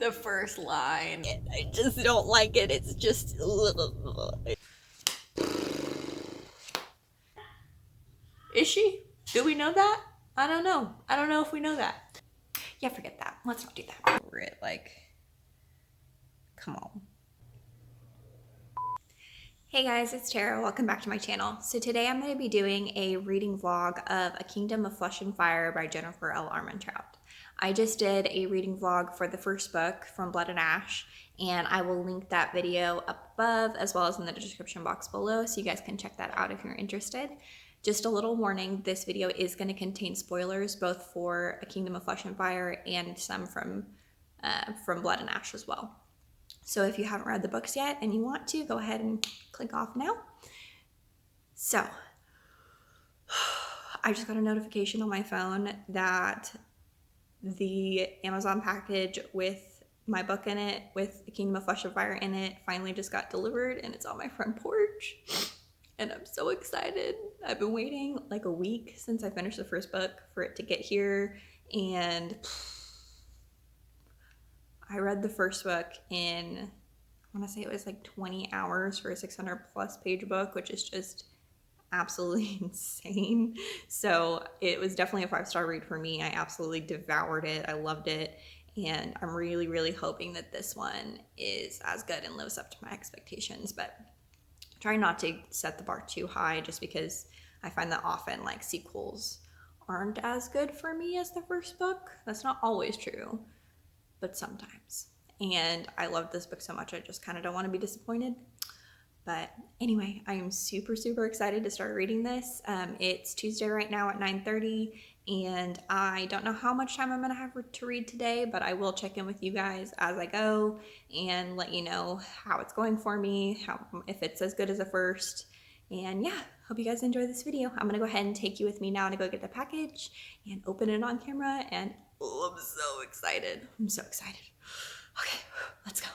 The first line. I just don't like it. It's just. Is she? Do we know that? I don't know. I don't know if we know that. Yeah, forget that. Let's not do that. Over it, like, come on. Hey guys, it's Tara. Welcome back to my channel. So today I'm going to be doing a reading vlog of A Kingdom of Flesh and Fire by Jennifer L. Armentrout. I just did a reading vlog for the first book, From Blood and Ash, and I will link that video up above as well as in the description box below so you guys can check that out if you're interested. Just a little warning, this video is going to contain spoilers both for A Kingdom of Flesh and Fire and some from Blood and Ash as well. So if you haven't read the books yet and you want to, go ahead and click off now. So, I just got a notification on my phone that the Amazon package with my book in it, with The Kingdom of Flesh and Fire in it, finally just got delivered and it's on my front porch. And I'm so excited. I've been waiting like a week since I finished the first book for it to get here, and I read the first book in, I want to say it was like 20 hours for a 600 plus page book, which is just absolutely insane. So it was definitely a 5-star read for me. I absolutely devoured it. I loved it. And I'm really, really hoping that this one is as good and lives up to my expectations. But trying not to set the bar too high just because I find that often like sequels aren't as good for me as the first book. That's not always true, but sometimes. And I love this book so much, I just kind of don't want to be disappointed. But anyway, I am super, super excited to start reading this. It's Tuesday right now at 9:30, and I don't know how much time I'm going to have to read today, but I will check in with you guys as I go and let you know how it's going for me, if it's as good as the first. And yeah, hope you guys enjoy this video. I'm going to go ahead and take you with me now to go get the package and open it on camera. And oh, I'm so excited. I'm so excited. Okay, let's go.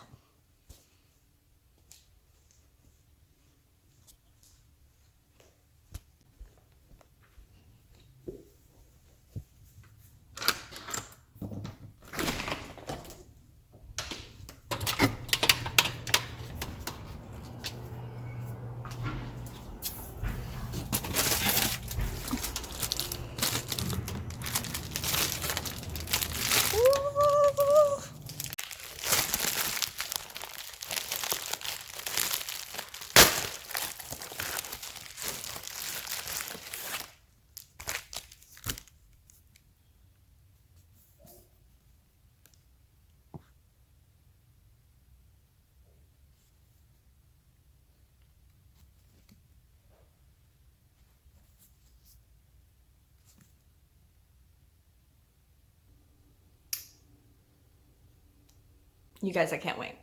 You guys, I can't wait.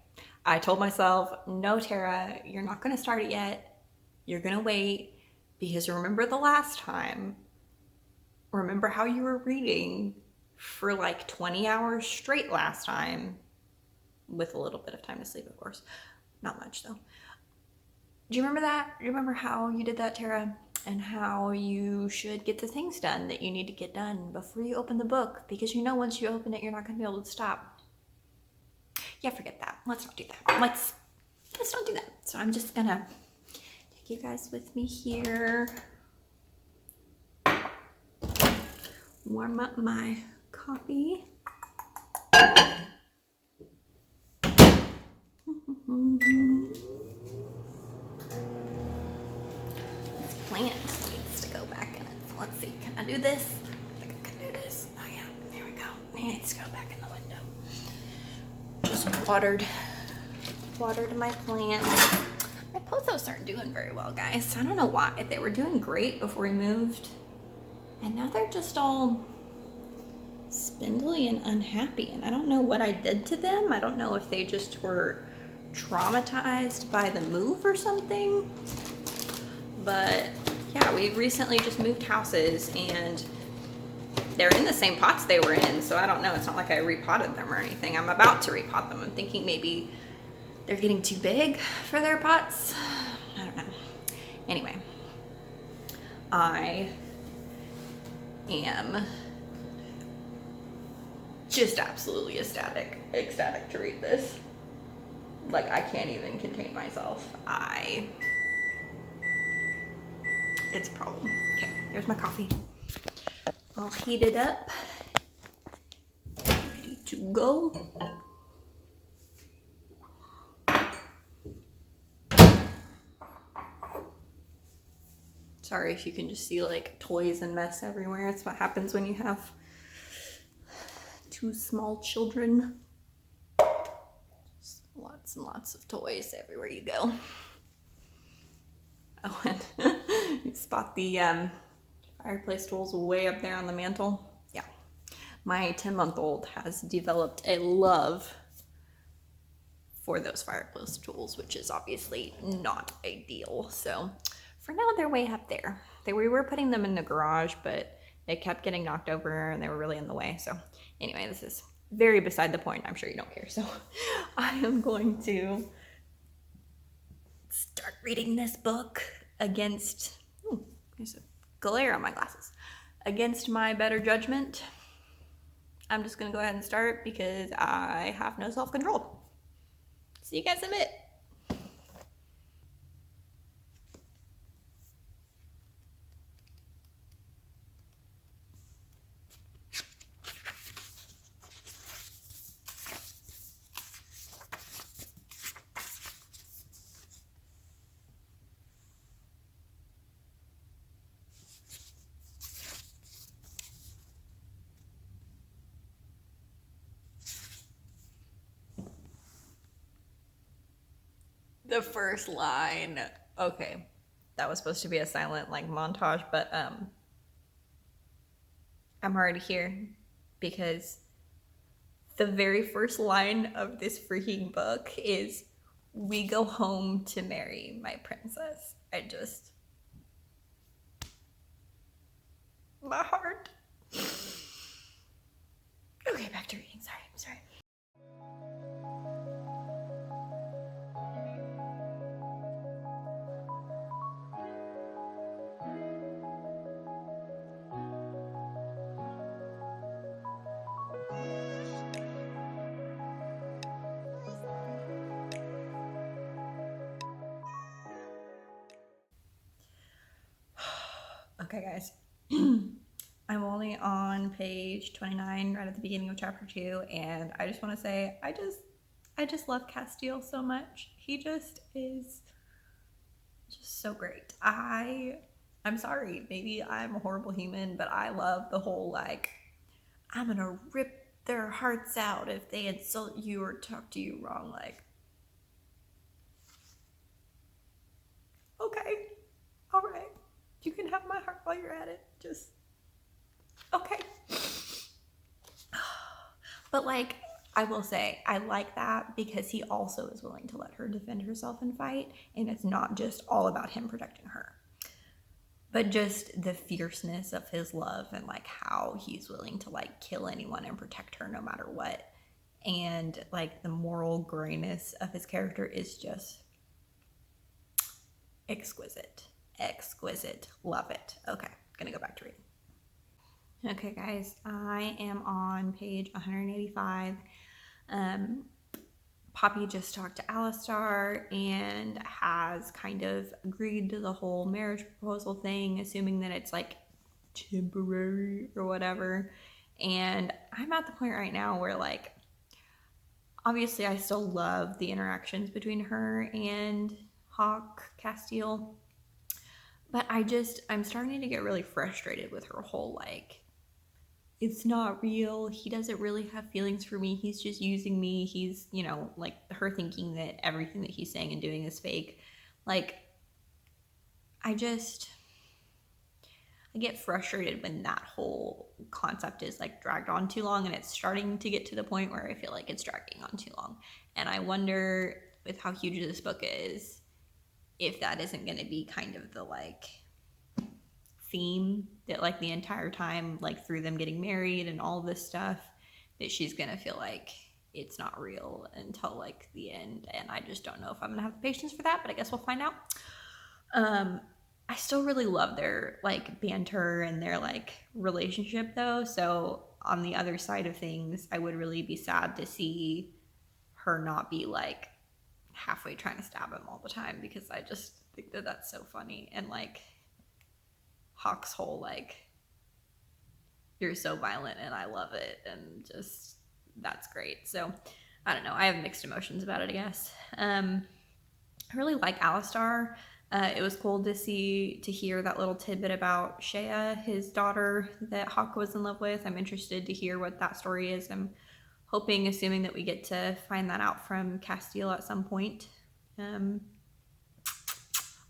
I told myself, no, Tara, you're not going to start it yet. You're going to wait because remember the last time. Remember how you were reading for like 20 hours straight last time, with a little bit of time to sleep, of course. Not much though. Do you remember that? Do you remember how you did that, Tara? And how you should get the things done that you need to get done before you open the book, because you know once you open it, you're not going to be able to stop. Yeah, forget that. Let's not do that. Let's not do that. So I'm just gonna take you guys with me here. Warm up my coffee. This plant needs to go back in it. So let's see. Can I do this? I think I can do this. Oh yeah, there we go. It needs to go back in the window. Just watered my plants. My pothos aren't doing very well, guys. I don't know why. They were doing great before we moved, and now they're just all spindly and unhappy, and I don't know what I did to them. I don't know if they just were traumatized by the move or something, but yeah, we recently just moved houses and they're in the same pots they were in, so I don't know. It's not like I repotted them or anything. I'm about to repot them. I'm thinking maybe they're getting too big for their pots. I don't know. Anyway, I am just absolutely ecstatic to read this. Like, I can't even contain myself. It's a problem. Okay, here's my coffee. I'll heat it up. Ready to go. Sorry if you can just see like toys and mess everywhere. It's what happens when you have 2 small children. Just lots and lots of toys everywhere you go. Oh, and you spot the fireplace tools way up there on the mantle. Yeah, my 10-month-old has developed a love for those fireplace tools, which is obviously not ideal. So for now, they're way up there. We were putting them in the garage, but they kept getting knocked over and they were really in the way. So anyway, this is very beside the point. I'm sure you don't care. So I am going to start reading this book against, there's a glare on my glasses, against my better judgment. I'm just gonna go ahead and start because I have no self-control. See you guys in a bit. The first line, okay, that was supposed to be a silent like montage, but I'm already here because the very first line of this freaking book is, "We go home to marry my princess." My heart. Okay, back to reading. Sorry, I'm sorry. Okay, guys. I'm only on page 29, right at the beginning of chapter 2, and I just want to say I just love Castile so much. He just is just so great. I'm sorry, maybe I'm a horrible human, but I love the whole like, I'm gonna rip their hearts out if they insult you or talk to you wrong. Like, okay, all right, you can have my heart while you're at it. Just okay. But like, I will say, I like that because he also is willing to let her defend herself and fight, and it's not just all about him protecting her, but just the fierceness of his love and like how he's willing to like kill anyone and protect her no matter what. And like the moral grayness of his character is just exquisite. Love it. Okay, gonna go back to reading. Okay, guys, I am on page 185. Poppy just talked to Alistar and has kind of agreed to the whole marriage proposal thing, assuming that it's like temporary or whatever. And I'm at the point right now where like, obviously I still love the interactions between her and Hawk Castile, but I'm starting to get really frustrated with her whole like, it's not real. He doesn't really have feelings for me. He's just using me. He's, like her thinking that everything that he's saying and doing is fake. Like, I get frustrated when that whole concept is like dragged on too long, and it's starting to get to the point where I feel like it's dragging on too long. And I wonder, with how huge this book is, if that isn't going to be kind of the like theme that like the entire time, like through them getting married and all this stuff, that she's gonna feel like it's not real until like the end. And I just don't know if I'm gonna have the patience for that, but I guess we'll find out. I still really love their like banter and their like relationship though, so on the other side of things, I would really be sad to see her not be like halfway trying to stab him all the time, because I just think that that's so funny. And like Hawk's whole like, you're so violent and I love it, and just that's great. So I don't know, I have mixed emotions about it, I guess. I really like Alistar. It was cool to hear that little tidbit about Shea, his daughter that Hawk was in love with. I'm interested to hear what that story is. I'm assuming that we get to find that out from Castile at some point. I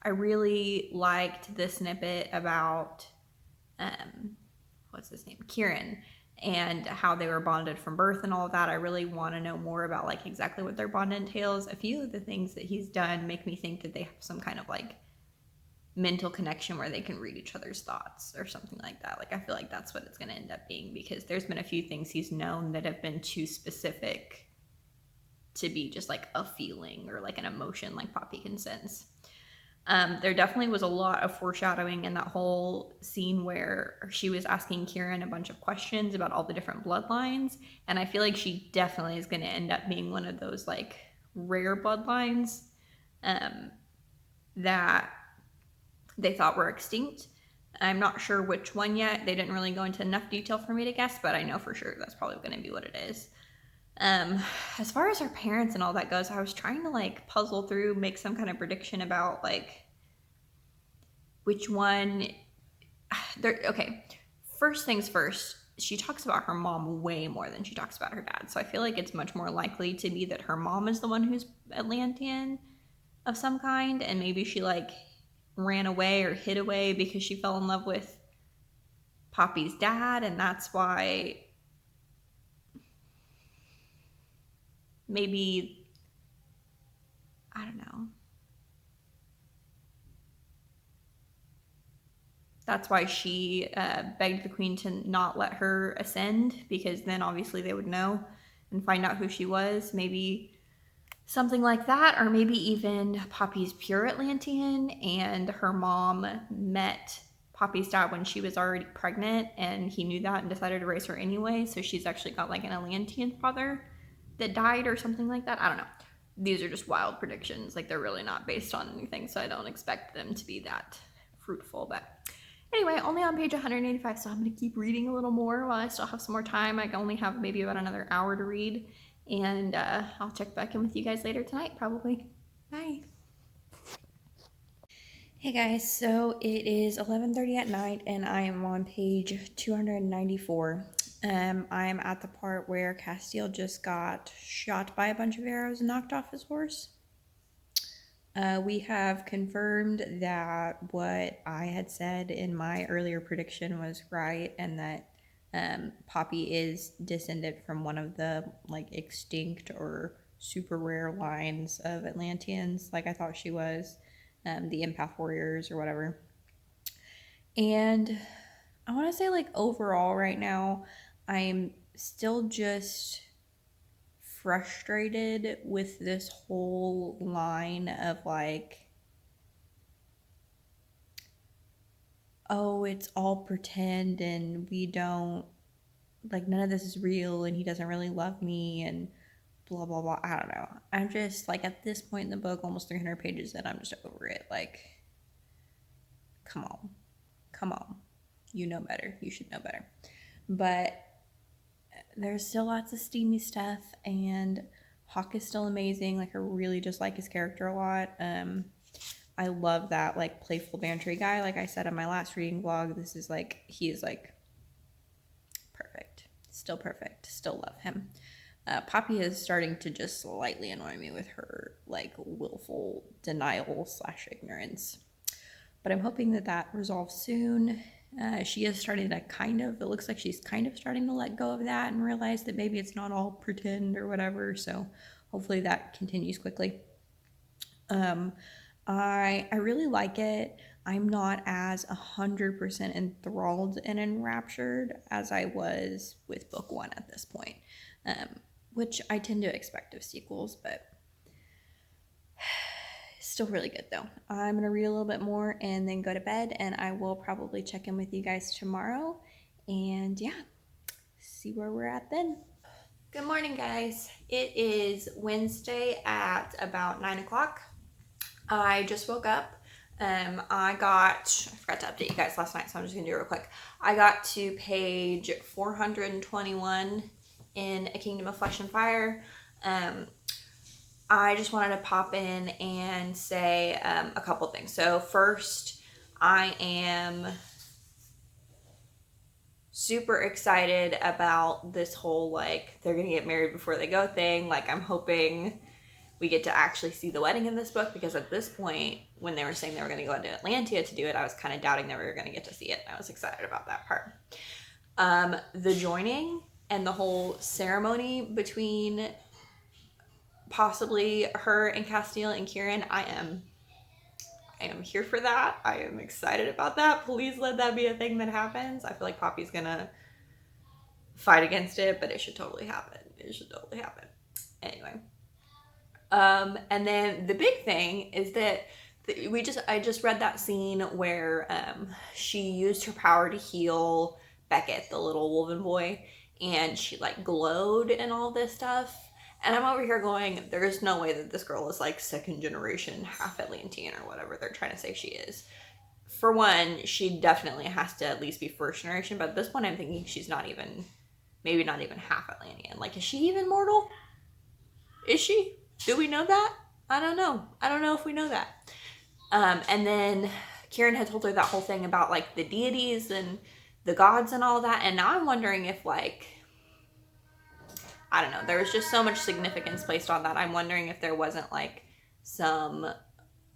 really liked the snippet about, what's his name? Kieran, and how they were bonded from birth and all of that. I really want to know more about like exactly what their bond entails. A few of the things that he's done make me think that they have some kind of like mental connection where they can read each other's thoughts or something like that. Like I feel like that's what it's going to end up being, because there's been a few things he's known that have been too specific to be just like a feeling or like an emotion like Poppy can sense. There definitely was a lot of foreshadowing in that whole scene where she was asking Kieran a bunch of questions about all the different bloodlines, and I feel like she definitely is going to end up being one of those like rare bloodlines that they thought were extinct. I'm not sure which one yet. They didn't really go into enough detail for me to guess, but I know for sure that's probably going to be what it is. As far as her parents and all that goes, I was trying to like puzzle through, make some kind of prediction about like which one. Okay, first things first, she talks about her mom way more than she talks about her dad. So I feel like it's much more likely to be that her mom is the one who's Atlantean of some kind, and maybe she like ran away or hid away because she fell in love with Poppy's dad, and that's why maybe, I don't know. That's why she begged the queen to not let her ascend, because then obviously they would know and find out who she was. Maybe something like that, or maybe even Poppy's pure Atlantean and her mom met Poppy's dad when she was already pregnant, and he knew that and decided to raise her anyway. So she's actually got like an Atlantean father that died or something like that. I don't know. These are just wild predictions. Like they're really not based on anything, so I don't expect them to be that fruitful. But anyway, only on page 185, so I'm going to keep reading a little more while I still have some more time. I only have maybe about another hour to read, and I'll check back in with you guys later tonight, probably. Bye. Hey guys, so it is 11:30 at night, and I am on page 294. I am at the part where Castile just got shot by a bunch of arrows and knocked off his horse. We have confirmed that what I had said in my earlier prediction was right, and that Poppy is descended from one of the like extinct or super rare lines of Atlanteans, like I thought she was, the empath warriors or whatever. And I want to say, like, overall right now, I'm still just frustrated with this whole line of like, oh, it's all pretend and we don't, like, none of this is real and he doesn't really love me and blah blah blah. I don't know. I'm just like, at this point in the book, almost 300 pages in, I'm just over it. Like, come on, you know better. You should know better. But there's still lots of steamy stuff, and Hawk is still amazing. Like, I really just like his character a lot. I love that like playful bantery guy. Like I said in my last reading vlog, this is like, he is like perfect. Still perfect. Still love him. Poppy is starting to just slightly annoy me with her like willful denial / ignorance, but I'm hoping that that resolves soon. She is starting to it looks like she's kind of starting to let go of that and realize that maybe it's not all pretend or whatever, so hopefully that continues quickly. I really like it. I'm not as 100% enthralled and enraptured as I was with book 1 at this point, which I tend to expect of sequels, but still really good though. I'm going to read a little bit more and then go to bed, and I will probably check in with you guys tomorrow. And yeah, see where we're at then. Good morning, guys. It is Wednesday at about 9 o'clock. I just woke up. I forgot to update you guys last night, so I'm just gonna do it real quick. I got to page 421 in A Kingdom of Flesh and Fire. I just wanted to pop in and say a couple things. So first, I am super excited about this whole, like, they're gonna get married before they go thing. Like, I'm hoping we get to actually see the wedding in this book, because at this point, when they were saying they were gonna go into Atlantia to do it, I was kind of doubting that we were gonna get to see it, and I was excited about that part. The joining and the whole ceremony between possibly her and Castile and Kieran, I am here for that. I am excited about that. Please let that be a thing that happens. I feel like Poppy's gonna fight against it, but it should totally happen. Anyway. And then the big thing is that I just read that scene where she used her power to heal Beckett, the little Wolven boy, and she like glowed and all this stuff. And I'm over here going, there's no way that this girl is like second generation, half Atlantean or whatever they're trying to say she is. For one, she definitely has to at least be first generation, but at this point I'm thinking she's maybe not even half Atlantean. Like, is she even mortal? Is she? Do we know that? I don't know. I don't know if we know that. And then Kieran had told her that whole thing about like the deities and the gods and all that. And now I'm wondering if, like, I don't know, there was just so much significance placed on that. I'm wondering if there wasn't like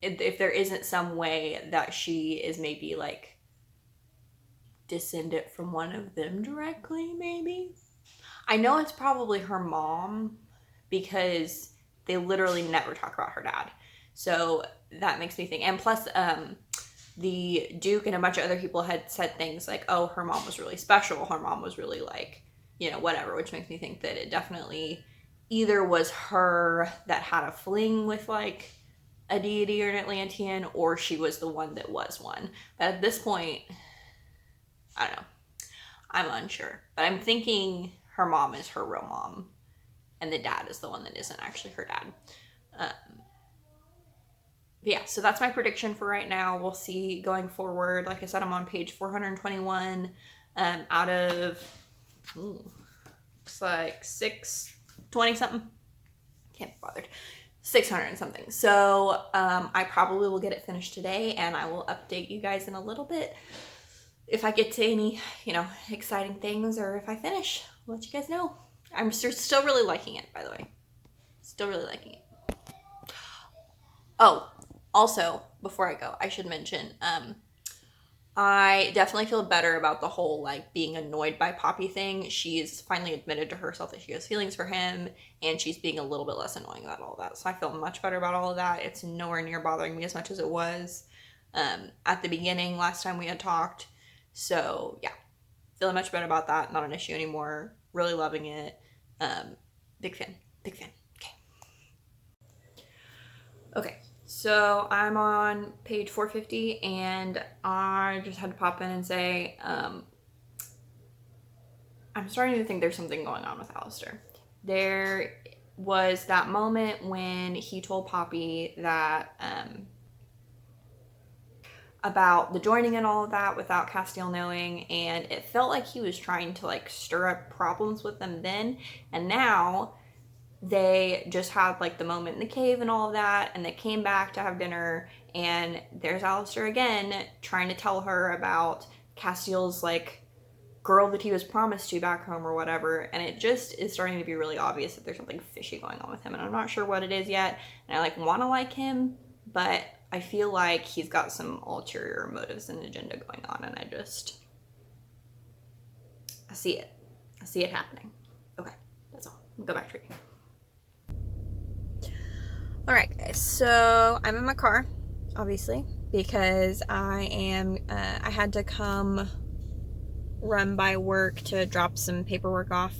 if there isn't some way that she is maybe like descendant from one of them directly, maybe. I know it's probably her mom, because they literally never talk about her dad. So that makes me think. And plus, the Duke and a bunch of other people had said things like, oh, her mom was really special. Her mom was really like, you know, whatever, which makes me think that it definitely either was her that had a fling with like a deity or an Atlantean, or she was the one that was one. But at this point, I don't know. I'm unsure. But I'm thinking her mom is her real mom, and the dad is the one that isn't actually her dad. Yeah, so that's my prediction for right now. We'll see going forward. Like I said, I'm on page 421 out of, it's like 620 something. Can't be bothered. 600 and something. So I probably will get it finished today, and I will update you guys in a little bit if I get to any, exciting things, or if I finish. I'll let you guys know. I'm still really liking it, by the way. Still really liking it. Oh, also, before I go, I should mention, I definitely feel better about the whole, like, being annoyed by Poppy thing. She's finally admitted to herself that she has feelings for him, and she's being a little bit less annoying about all that. So I feel much better about all of that. It's nowhere near bothering me as much as it was at the beginning last time we had talked. So, yeah, feeling much better about that. Not an issue anymore. Really loving it. Big fan. Okay, so I'm on page 450, and I just had to pop in and say, I'm starting to think there's something going on with Alistair. There was that moment when he told Poppy that, about the joining and all of that without Castile knowing, and it felt like he was trying to, like, stir up problems with them then, and now they just had, like, the moment in the cave and all of that, and they came back to have dinner, and there's Alistair again trying to tell her about Castile's, like, girl that he was promised to back home or whatever, and it just is starting to be really obvious that there's something fishy going on with him, and I'm not sure what it is yet, and I, like, want to like him, but I feel like he's got some ulterior motives and agenda going on, and I see it. I see it happening. Okay, that's all. I'll go back to reading. Alright, guys, so I'm in my car, obviously, because I had to come run by work to drop some paperwork off,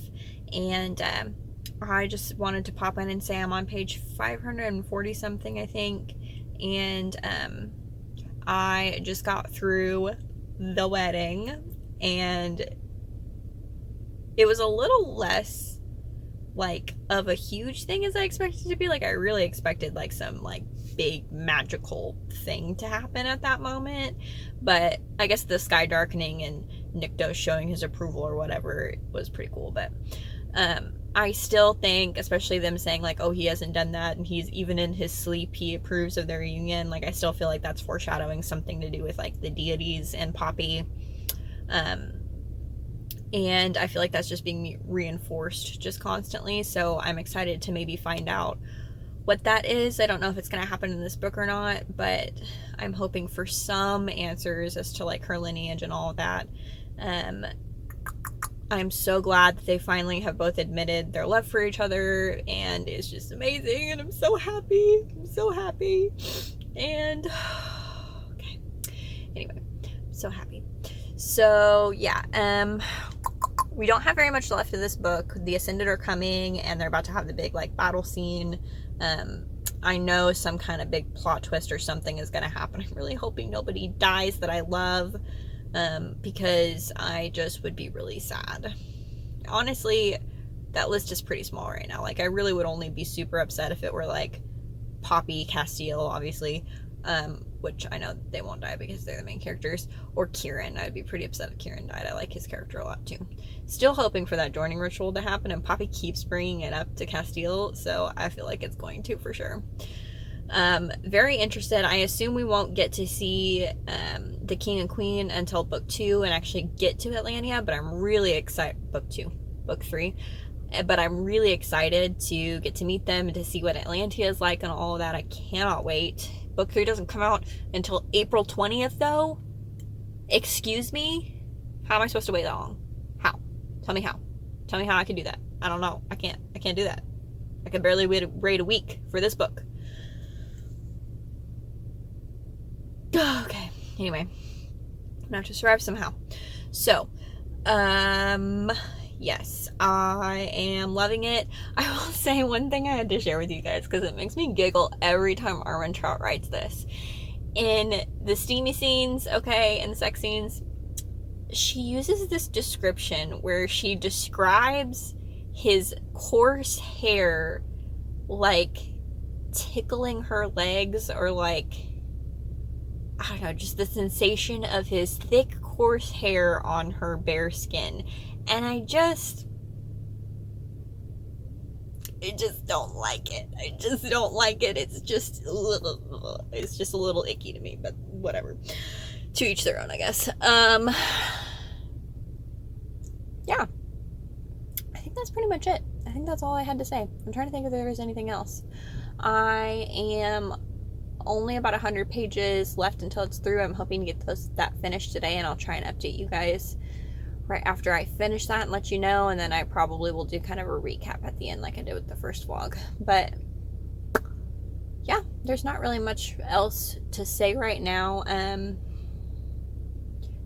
and I just wanted to pop in and say I'm on page 540 something, I think, and I just got through the wedding, and it was a little less like of a huge thing as I expected it to be. Like I really expected like some like big magical thing to happen at that moment, but I guess the sky darkening and Nikto showing his approval or whatever was pretty cool. But I still think, especially them saying like, oh, he hasn't done that, and he's even in his sleep he approves of their reunion, like I still feel like that's foreshadowing something to do with like the deities and Poppy. And I feel like that's just being reinforced just constantly, so I'm excited to maybe find out what that is. I don't know if it's going to happen in this book or not, but I'm hoping for some answers as to like her lineage and all of that. I'm so glad that they finally have both admitted their love for each other, and it's just amazing, and I'm so happy. And okay, anyway, I'm so happy. So yeah, we don't have very much left of this book. The Ascended are coming, and they're about to have the big like battle scene. I know some kind of big plot twist or something is going to happen. I'm really hoping nobody dies that I love, because I just would be really sad. Honestly, that list is pretty small right now. Like I really would only be super upset if it were like Poppy, Castile, obviously, which I know they won't die because they're the main characters, or Kieran. I'd be pretty upset if Kieran died. I like his character a lot too. Still hoping for that joining ritual to happen, and Poppy keeps bringing it up to Castile, so I feel like it's going to for sure. Very interested. I assume we won't get to see the King and Queen until book 2 and actually get to Atlantia, but I'm really excited. Book 3. But I'm really excited to get to meet them and to see what Atlantia is like and all of that. I cannot wait. Book 3 doesn't come out until April 20th, though. Excuse me? How am I supposed to wait that long? How? Tell me how. Tell me how I can do that. I don't know. I can't do that. I can barely wait a week for this book. Okay. Anyway. I'm going to survive somehow. So, yes, I am loving it. I will say one thing I had to share with you guys because it makes me giggle every time Armentrout writes this. In the steamy scenes, okay, and the sex scenes, she uses this description where she describes his coarse hair like tickling her legs, or like, I don't know, just the sensation of his thick, coarse hair on her bare skin. And I just don't like it. I just don't like it. It's just a little icky to me, but whatever. To each their own, I guess. Yeah. I think that's pretty much it. I think that's all I had to say. I'm trying to think if there was anything else. I am only about 100 pages left until it's through. I'm hoping to get that finished today, and I'll try and update you guys right after I finish that and let you know, and then I probably will do kind of a recap at the end like I did with the first vlog. But yeah, there's not really much else to say right now.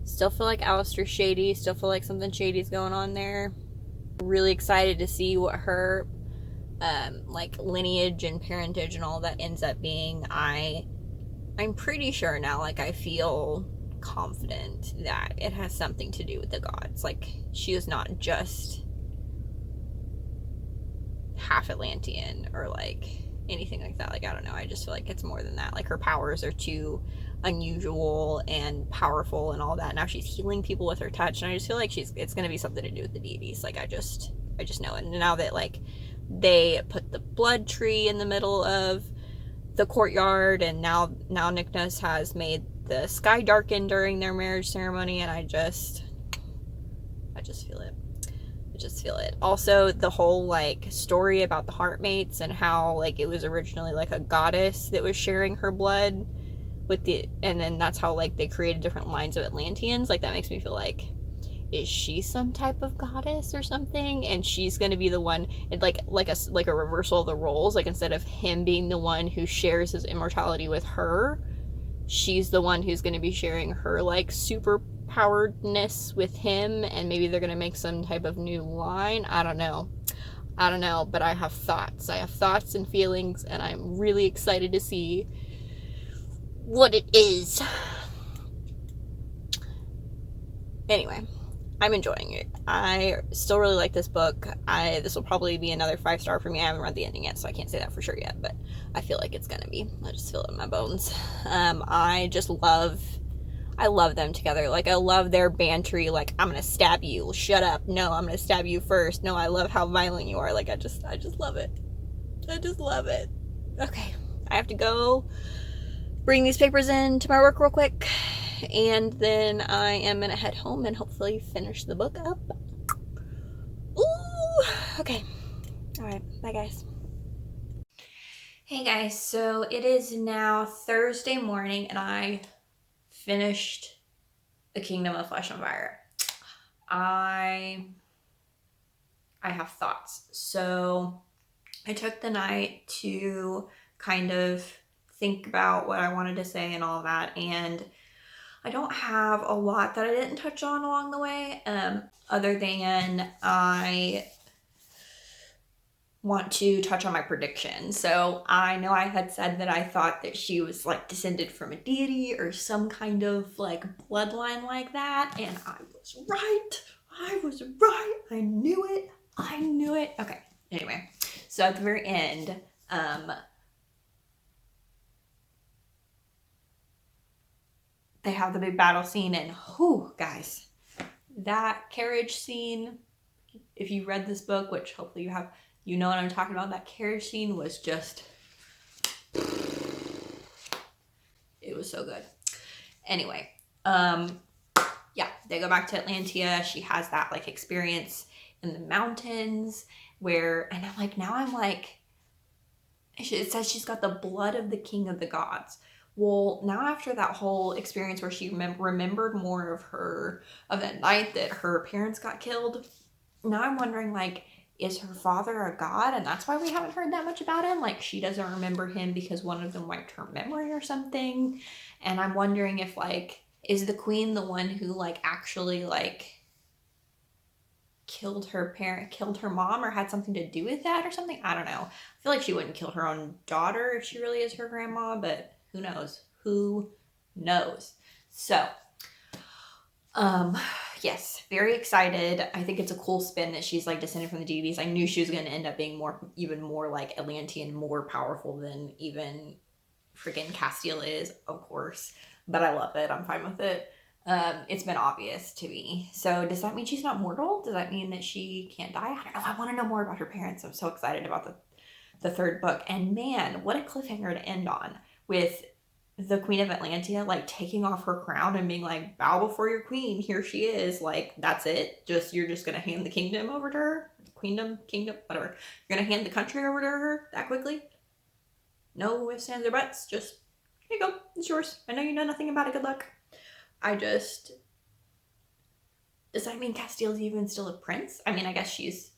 Still feel like Alistair's shady, still feel like something shady's going on there. Really excited to see what her like lineage and parentage and all that ends up being. I'm pretty sure now, like I feel confident that it has something to do with the gods. Like she is not just half Atlantean or like anything like that. Like I don't know, I just feel like it's more than that. Like her powers are too unusual and powerful and all that. Now she's healing people with her touch, and I just feel like it's gonna be something to do with the deities. Like I just know it. And now that like they put the blood tree in the middle of the courtyard, and now Nickness has made the sky darken during their marriage ceremony, and I just feel it. I just feel it. Also, the whole like story about the heartmates and how like it was originally like a goddess that was sharing her blood with and then that's how like they created different lines of Atlanteans. Like that makes me feel like, is she some type of goddess or something, and she's gonna be the one, and like a reversal of the roles. Like instead of him being the one who shares his immortality with her, she's the one who's gonna be sharing her like super poweredness with him, and maybe they're gonna make some type of new line. I don't know, but I have thoughts and feelings, and I'm really excited to see what it is. Anyway, I'm enjoying it. I still really like this book. This will probably be another 5-star for me. I haven't read the ending yet, so I can't say that for sure yet, but I feel like it's gonna be. I just feel it in my bones. I love them together. Like, I love their bantery. Like, I'm gonna stab you. Shut up. No, I'm gonna stab you first. No, I love how violent you are. Like, I just love it. I just love it. Okay, I have to go bring these papers in to my work real quick, and then I am gonna head home and hopefully finish the book up. Ooh, okay. All right, bye guys. Hey guys, so it is now Thursday morning, and I finished The Kingdom of Flesh and Fire. I have thoughts. So I took the night to kind of think about what I wanted to say and all of that, and I don't have a lot that I didn't touch on along the way, other than I want to touch on my prediction. So I know I had said that I thought that she was like descended from a deity or some kind of like bloodline like that, and I was right. I knew it. Okay, anyway, so at the very end, they have the big battle scene, and whew, guys, that carriage scene, if you read this book, which hopefully you have, you know what I'm talking about, that carriage scene was just, it was so good. Anyway, yeah, they go back to Atlantia. She has that like experience in the mountains where, and I'm like, now I'm like, it says she's got the blood of the king of the gods. Well, now after that whole experience where she remembered more of that night that her parents got killed, now I'm wondering, like, is her father a god, and that's why we haven't heard that much about him? Like, she doesn't remember him because one of them wiped her memory or something. And I'm wondering if, like, is the queen the one who, like, actually, like, killed her mom, or had something to do with that or something? I don't know. I feel like she wouldn't kill her own daughter if she really is her grandma, but who knows? So, yes, very excited. I think it's a cool spin that she's like descended from the deities. I knew she was going to end up being even more like Atlantean, more powerful than even freaking Castile is, of course. But I love it. I'm fine with it. It's been obvious to me. So does that mean she's not mortal? Does that mean that she can't die? I don't know. I want to know more about her parents. I'm so excited about the third book. And man, what a cliffhanger to end on, with the Queen of Atlantia like taking off her crown and being like, bow before your queen, here she is. Like, that's it. You're just gonna hand the kingdom over to her? Kingdom, whatever. You're gonna hand the country over to her that quickly? No ifs, ands, or buts. Just, here you go. It's yours. I know you know nothing about it. Good luck. Does that mean Castile's even still a prince? I mean, I guess she's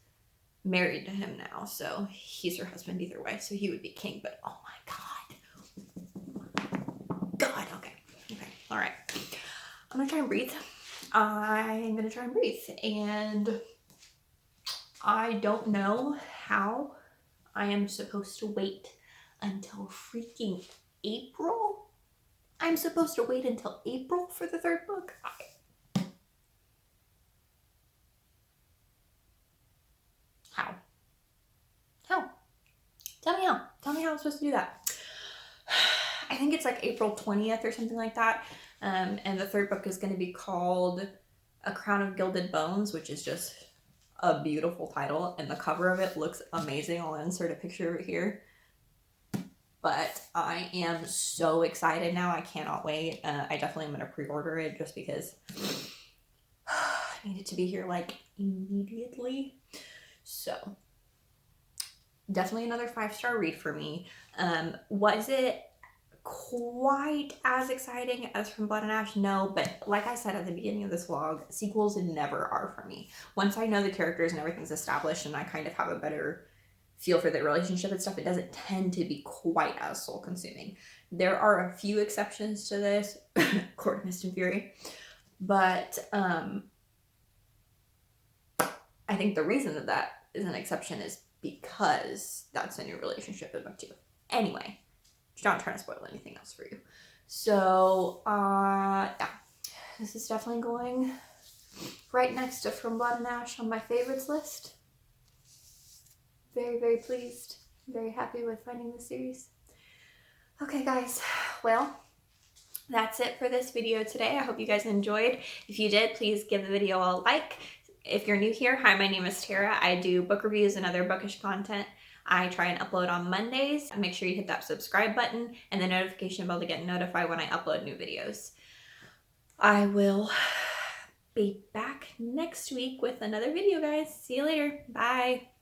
married to him now, so he's her husband either way, so he would be king, but oh my god. Okay, all right. I'm gonna try and breathe. And I don't know how I am supposed to wait until freaking April. I'm supposed to wait until April for the third book. How? Tell me how. Tell me how I'm supposed to do that. I think it's like April 20th or something like that. And the third book is going to be called A Crown of Gilded Bones, which is just a beautiful title. And the cover of it looks amazing. I'll insert a picture of it here. But I am so excited now. I cannot wait. I definitely am going to pre-order it just because I need it to be here like immediately. So definitely another 5-star read for me. Was it quite as exciting as from Blood and Ash? No, but like I said at the beginning of this vlog, sequels never are for me. Once I know the characters and everything's established and I kind of have a better feel for the relationship and stuff, it doesn't tend to be quite as soul consuming. There are a few exceptions to this, Court of Mist and Fury, but I think the reason that is an exception is because that's a new relationship in book 2. Anyway, not trying to spoil anything else for you. So, yeah, this is definitely going right next to From Blood and Ash on my favorites list. Very, very pleased. Very happy with finding this series. Okay, guys. Well, that's it for this video today. I hope you guys enjoyed. If you did, please give the video a like. If you're new here, hi, my name is Tara. I do book reviews and other bookish content. I try and upload on Mondays. Make sure you hit that subscribe button and the notification bell to get notified when I upload new videos. I will be back next week with another video, guys. See you later. Bye.